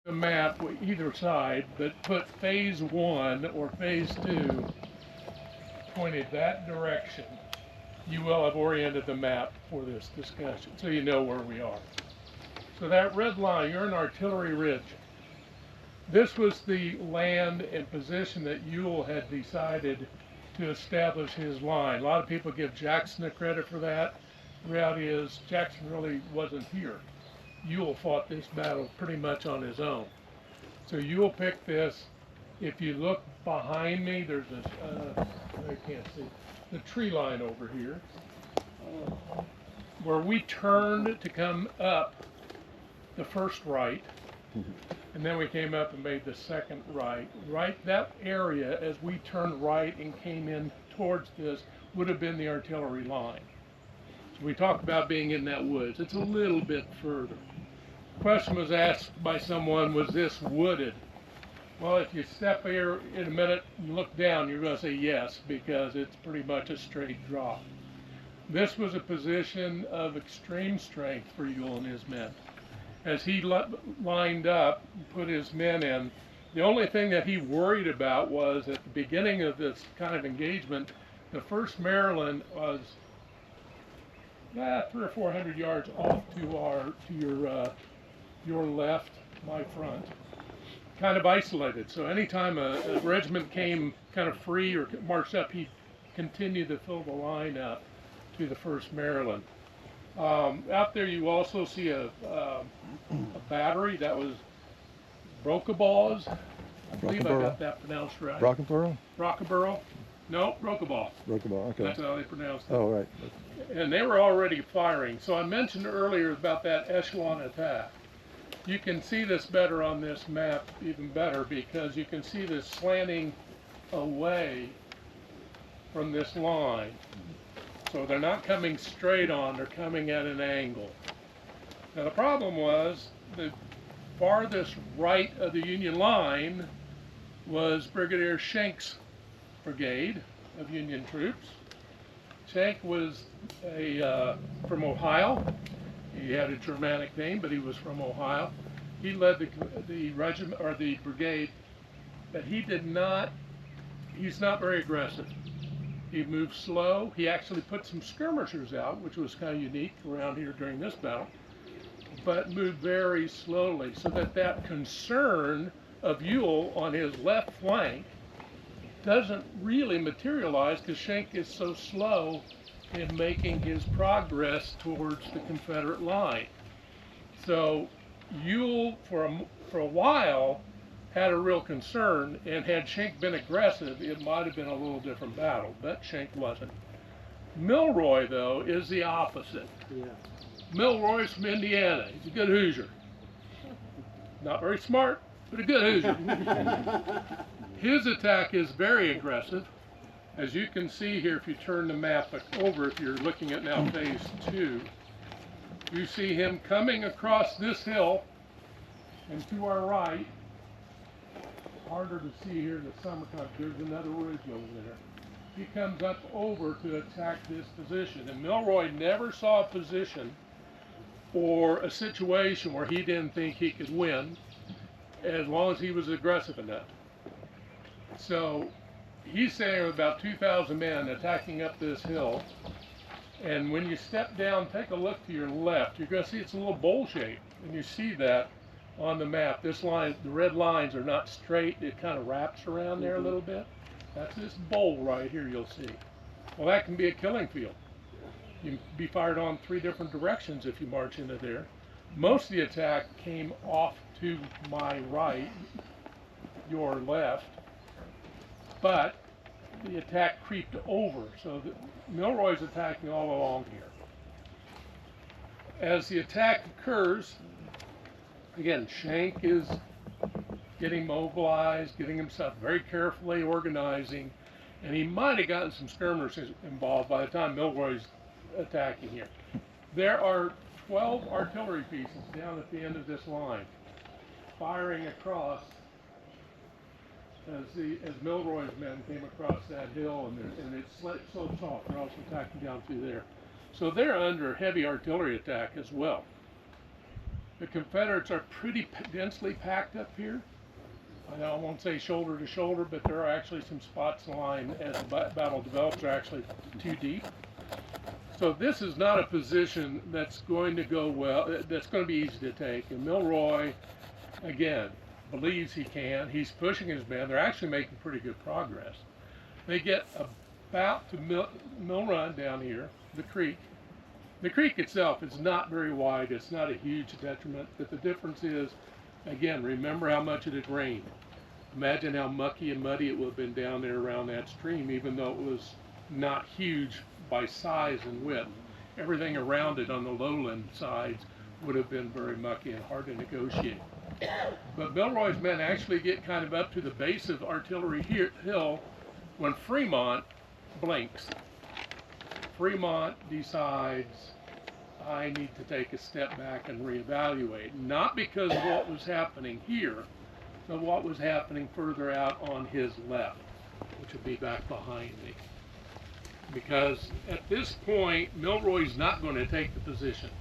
the map either side, but put phase 1 or phase 2 pointed that direction. You will have oriented the map for this discussion, so you know where we are. So that red line, you're in Artillery Ridge. This was the land and position that Ewell had decided to establish his line. A lot of people give Jackson the credit for that. The reality is Jackson really wasn't here. Ewell fought this battle pretty much on his own. So Ewell picked this. If you look behind me, there's this, I can't see, the tree line over here, where we turned to come up the first right, and then we came up and made the second right. Right, that area, as we turned right and came in towards this, would have been the artillery line. So we talked about being in that woods. It's a little bit further. The question was asked by someone, was this wooded? Well, if you step here in a minute and look down, you're going to say yes, because it's pretty much a straight drop. This was a position of extreme strength for Ewell and his men. As he lined up and put his men in, the only thing that he worried about was at the beginning of this kind of engagement, the 1st Maryland was 300 or 400 yards off to your left, my front, kind of isolated. So anytime a regiment came kind of free or marched up, he'd continue to fill the line up to the 1st Maryland. Out there you also see a battery that was Brocabaw's. I believe I got that pronounced right. Rockaborough? No, Brokabaw. Okay. That's how they pronounced it. Oh, right. And they were already firing. So I mentioned earlier about that echelon attack. You can see this better on this map, even better, because you can see this slanting away from this line. So they're not coming straight on, they're coming at an angle. Now the problem was the farthest right of the Union line was Brigadier Schenk's brigade of Union troops. Schenck was from Ohio. He had a Germanic name, but he was from Ohio. He led the regiment or the brigade, but he's not very aggressive. He moved slow. He actually put some skirmishers out, which was kind of unique around here during this battle, but moved very slowly, so that concern of Ewell on his left flank doesn't really materialize because Schenck is so slow in making his progress towards the Confederate line. So Ewell, for a while, had a real concern, and had Schenck been aggressive, it might have been a little different battle, but Schenck wasn't. Milroy, though, is the opposite. Yeah. Milroy's from Indiana. He's a good Hoosier. Not very smart, but a good Hoosier. His attack is very aggressive. As you can see here, if you turn the map over, if you're looking at now phase 2, you see him coming across this hill, and to our right, harder to see here in the summertime, there's another ridge over there. He comes up over to attack this position, and Milroy never saw a position or a situation where he didn't think he could win, as long as he was aggressive enough. So he's saying about 2,000 men attacking up this hill, and when you step down, take a look to your left, you're going to see it's a little bowl shape, and you see that on the map. This line, the red lines are not straight, it kind of wraps around there a little bit. That's this bowl right here you'll see. Well, that can be a killing field. You can be fired on 3 different directions if you march into there. Most of the attack came off to my right, your left, but the attack creeped over, so Milroy's attacking all along here. As the attack occurs, again, Schenck is getting mobilized, getting himself very carefully organizing, and he might have gotten some skirmishers involved by the time Milroy's attacking here. There are 12 artillery pieces down at the end of this line, firing across as Milroy's men came across that hill, and it's slopes off. They're also attacking down through there. So they're under heavy artillery attack as well. The Confederates are pretty densely packed up here. I won't say shoulder to shoulder, but there are actually some spots in the line as the battle develops are actually too deep. So this is not a position that's going to go well, that's going to be easy to take. And Milroy, again, believes he can. He's pushing his men. They're actually making pretty good progress. They get about to Mill Run down here, the creek. The creek itself is not very wide. It's not a huge detriment, but the difference is, again, remember how much it had rained. Imagine how mucky and muddy it would have been down there around that stream, even though it was not huge by size and width. Everything around it on the lowland sides would have been very mucky and hard to negotiate. But Milroy's men actually get kind of up to the base of Artillery Hill when Fremont blinks. Fremont decides, I need to take a step back and reevaluate, not because of what was happening here, but what was happening further out on his left, which would be back behind me. Because at this point, Milroy's not going to take the position.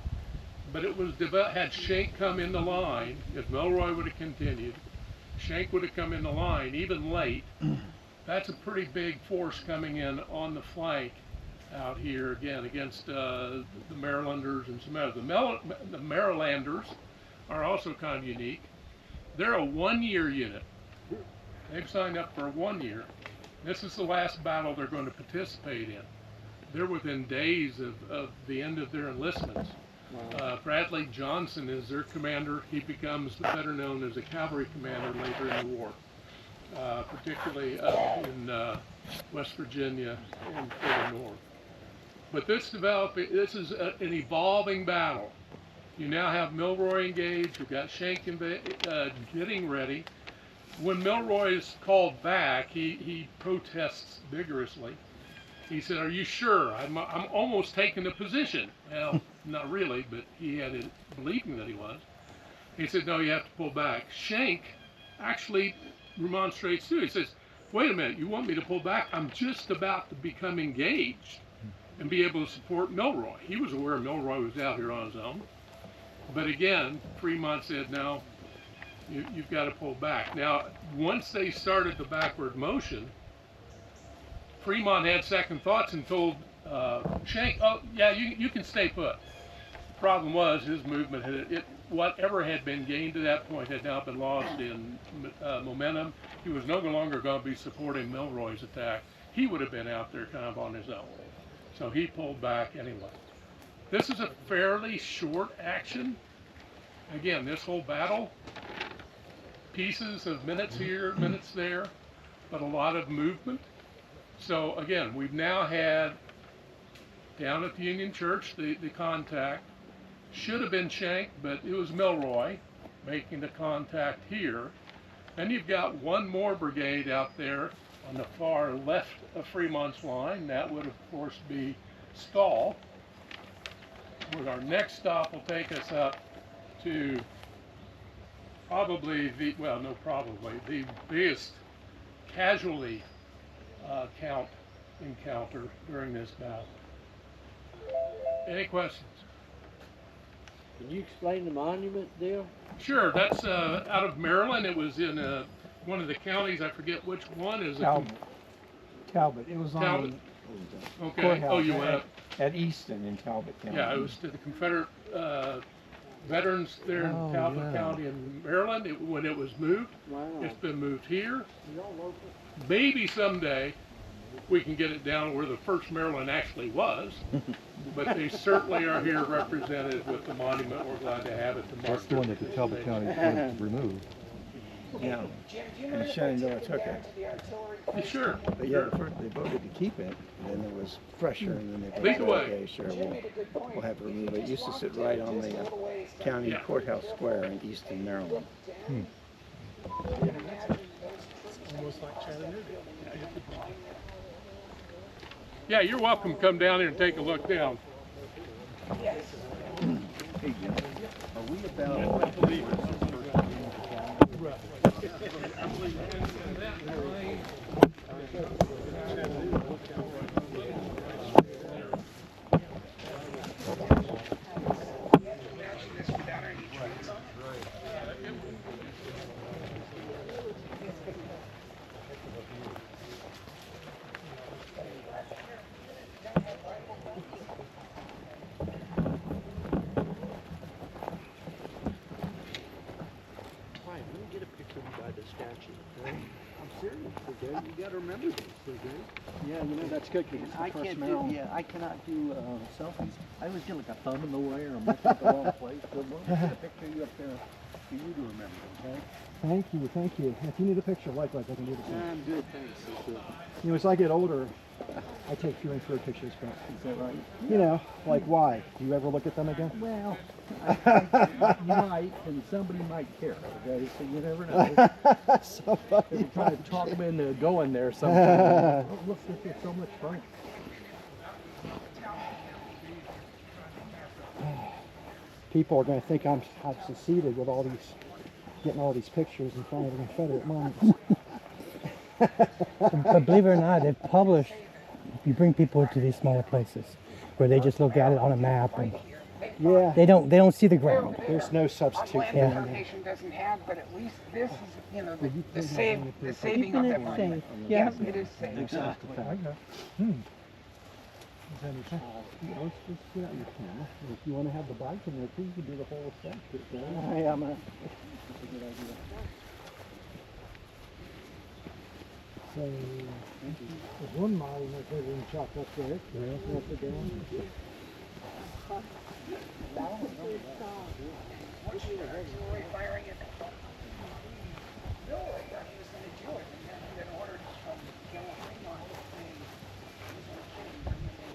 But it was had Schenck come in the line, if Milroy would have continued, Schenck would have come in the line, even late. That's a pretty big force coming in on the flank out here, again, against the Marylanders and some others. The Marylanders are also kind of unique. They're a one-year unit. They've signed up for a 1 year. This is the last battle they're going to participate in. They're within days of the end of their enlistments. Wow. Bradley Johnson is their commander. He becomes better known as a cavalry commander later in the war, particularly up in West Virginia and further north. But this is an evolving battle. You now have Milroy engaged. You've got Schenck getting ready. When Milroy is called back, he protests vigorously. He said, "Are you sure? I'm almost taking the position." Well, not really, but he had it believing that he was. He said, "No, you have to pull back." Schenck actually remonstrates too. He says, "Wait a minute, you want me to pull back? I'm just about to become engaged and be able to support Milroy." He was aware Milroy was out here on his own. But again, Fremont said, "No, you've got to pull back." Now, once they started the backward motion, Fremont had second thoughts and told Schenck, "Oh, yeah, you can stay put." The problem was his movement, whatever had been gained to that point had now been lost in momentum. He was no longer going to be supporting Milroy's attack. He would have been out there kind of on his own. So he pulled back anyway. This is a fairly short action. Again, this whole battle, pieces of minutes here, minutes there, but a lot of movement. So again, we've now had down at the Union Church the contact. Should have been Schenck, but it was Milroy making the contact here. Then you've got one more brigade out there on the far left of Fremont's line. That would, of course, be Stall. Where our next stop will take us up to probably the biggest casualty encounter during this battle. Any questions? Can you explain the monument deal? Sure. That's out of Maryland. It was in one of the counties. I forget which one. Is Talbot. It was Talbot. On Okay. courthouse Oh, you went up. at Easton in Talbot County. Yeah, it was to the Confederate veterans there in Talbot County in Maryland. When it was moved, it's been moved here. Maybe someday we can get it down where the first Maryland actually was, but they certainly are here represented with the monument. We're glad to have it. That's the one that the Talbot County wanted to remove. Yeah, and Shenandoah took it. Sure. But yeah, at first they voted to keep it, and then there was pressure, and then they Lead said, the way. okay, sure, we'll have to remove it. It used to sit right on the county courthouse square in Easton, Maryland. Almost like Chattanooga. Yeah, you're welcome to come down here and take a look down. Hey, Jim, are we about... get a picture by the statue. Okay? I'm serious, okay? You gotta remember this, okay? Yeah, you know, that's good because it's I the first can't Maryland. do, I cannot do selfies. I always get like a thumb in the way or I'm looking at the wrong place. So we'll get a picture of you up there for you to remember, okay? Thank you, thank you. If you need a picture, likewise, I can do the same. I'm good, thanks. That's good. You know, as I get older, I take few and further pictures, but, Is that right? you know, like why? Do you ever look at them again? Well, you might, and somebody might care, okay? So you never know. Somebody If you try to talk them into going there sometimes. Oh, look, this is so much fun. People are going to think I've succeeded with all these, getting all these pictures in front of the Confederate monuments. But believe it or not, they've published, you bring people to these smaller places where they just look at it on a map and Yeah, they don't see the ground. there's no substitute for Yeah. that. Foundation doesn't have, but at least this is, you know, the saving of that monument. Yeah. Yes, it is safe. Exactly. Let's just get out your camera. If you want to have the bike in there too, you can do the whole effect. Hey, I'm gonna. That's a good idea. So, there's one model that goes in chocolate there. Yeah. Up and down. Firing it. No, I thought he was going to do it, and then he had orders from General Fremont saying he was going to kill him, and then they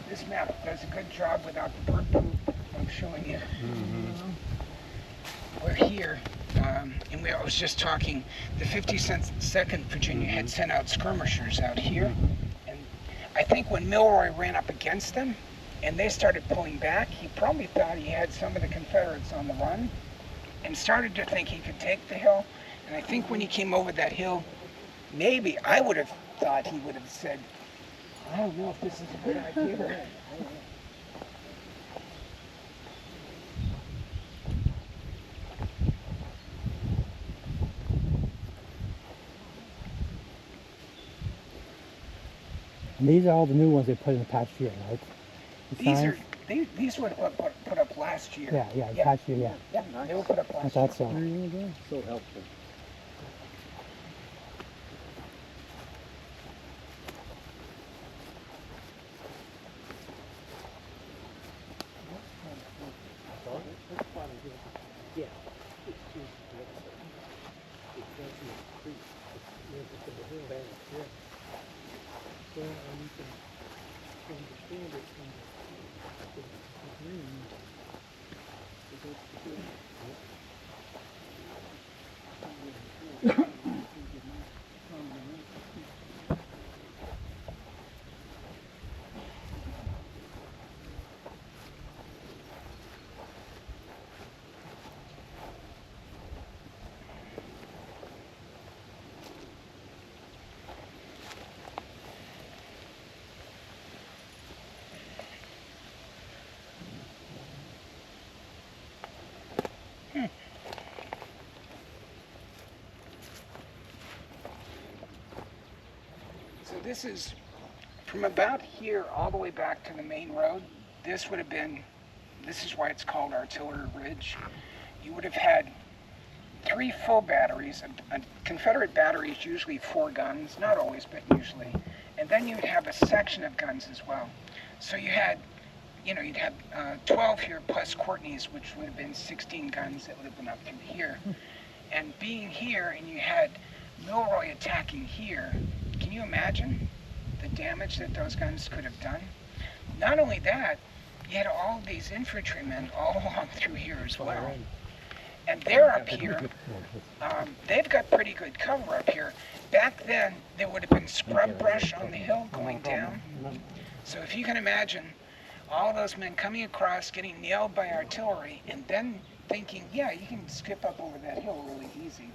This map does a good job without the bird poop of showing you. We're here, and I was just talking, the 52nd Virginia had sent out skirmishers out here, and I think when Milroy ran up against them, and they started pulling back, he probably thought he had some of the Confederates on the run, and started to think he could take the hill, and I think when he came over that hill, maybe I would have thought he would have said, I don't know if this is a good idea. And these are all the new ones they put in the past year, right? The These signs? are these were put up last year. Yeah, the past year, yeah. Yeah, they were put up I last thought year. so. So helpful. So this is from about here all the way back to the main road. This would have been, this is why it's called Artillery Ridge. You would have had 3 full batteries. A Confederate battery is usually 4 guns, not always, but usually. And then you'd have a section of guns as well. So you had, you know, you'd have 12 here plus Courtney's, which would have been 16 guns that would have been up through here. And being here, and you had Milroy attacking here, can you imagine the damage that those guns could have done? Not only that, you had all of these infantrymen all along through here as well. And they're up here. They've got pretty good cover up here. Back then, there would have been scrub brush on the hill going down. So if you can imagine all those men coming across, getting nailed by artillery, and then thinking, yeah, you can skip up over that hill really easy.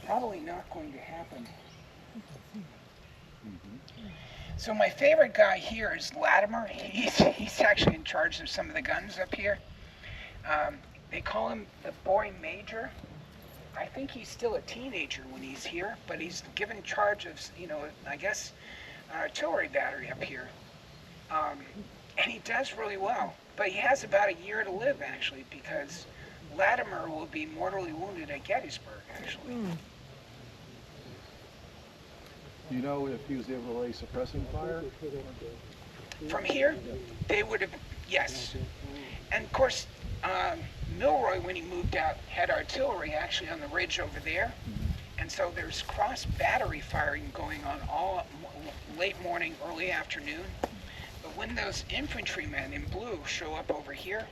Probably not going to happen. So my favorite guy here is Latimer. He's actually in charge of some of the guns up here. They call him the boy major. I think he's still a teenager when he's here, but he's given charge of, I guess, an artillery battery up here. And he does really well. But he has about a year to live, actually, because Latimer will be mortally wounded at Gettysburg, actually. Do you know if he was able to lay suppressing fire? From here, they would have, yes. And of course, Milroy, when he moved out, had artillery actually on the ridge over there. And so there's cross battery firing going on all late morning, early afternoon. But when those infantrymen in blue show up over here,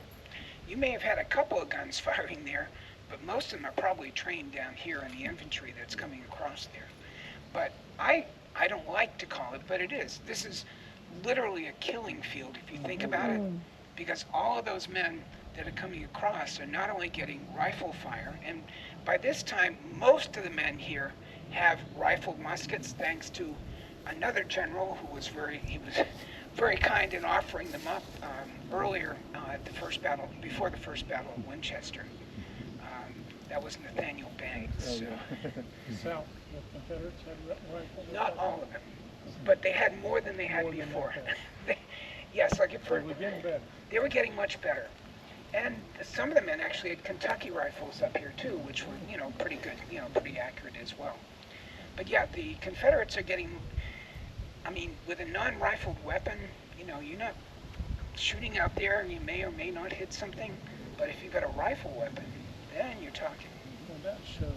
you may have had a couple of guns firing there, but most of them are probably trained down here in the infantry that's coming across there. But I don't like to call it, but it is. This is literally a killing field if you think about it, because all of those men that are coming across are not only getting rifle fire, and by this time most of the men here have rifled muskets, thanks to another general who was very kind in offering them up earlier at the first battle, before the first battle of Winchester. That was Nathaniel Banks. South, the Confederates had rifles? Not all of them, but they had more than they had before. Yes, like So we're getting better. they were getting much better. And some of the men actually had Kentucky rifles up here too, which were, pretty good, pretty accurate as well. But yeah, the Confederates are getting, with a non-rifled weapon, you're not shooting out there and you may or may not hit something, but if you've got a rifle weapon, then you're talking. Well, that shows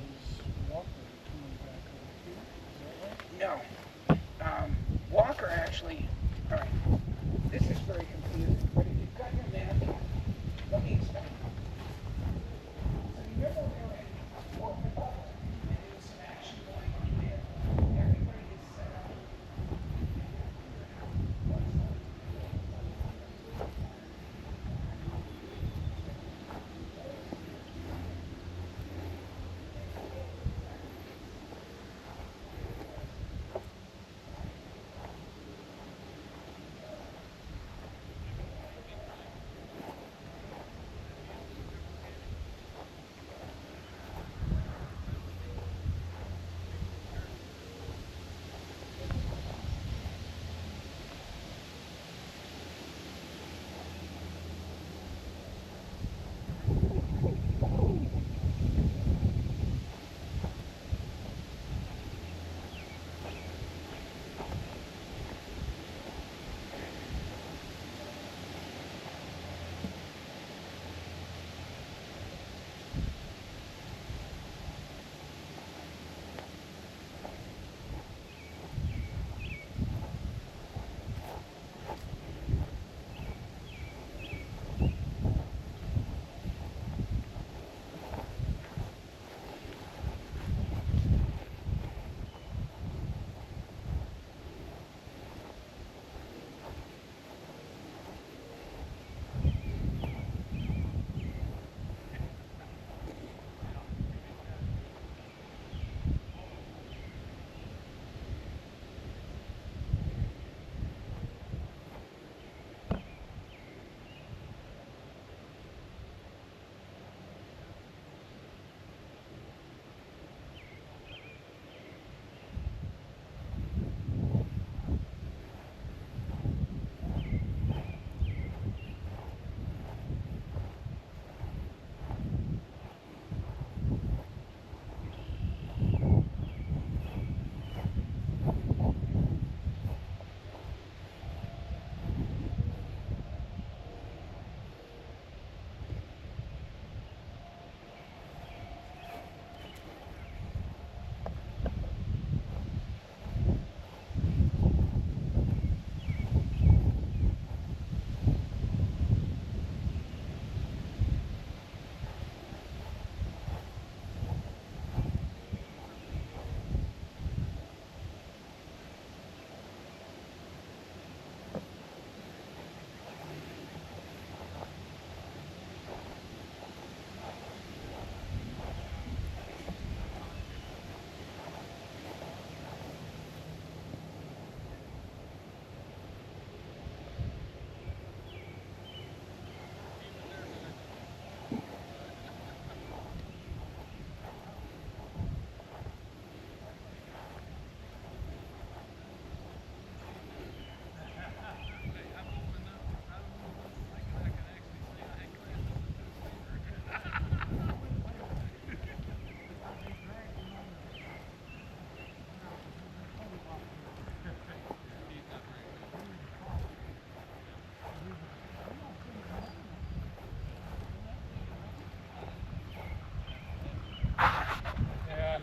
Walker coming back over here. Is that right? No. Walker actually, all right, this is very confusing, but if you've got your map, let me explain. So you remember we were in Fort Republic, and there was some action going on there. Everybody is set up.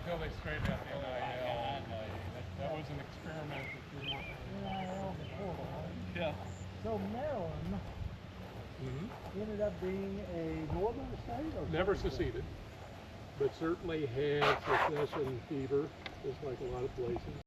until they straightened out the NIL. That was an experiment that didn't work. Yeah. So Maryland ended up being a northern state, or Never seceded, but certainly had secession fever, just like a lot of places.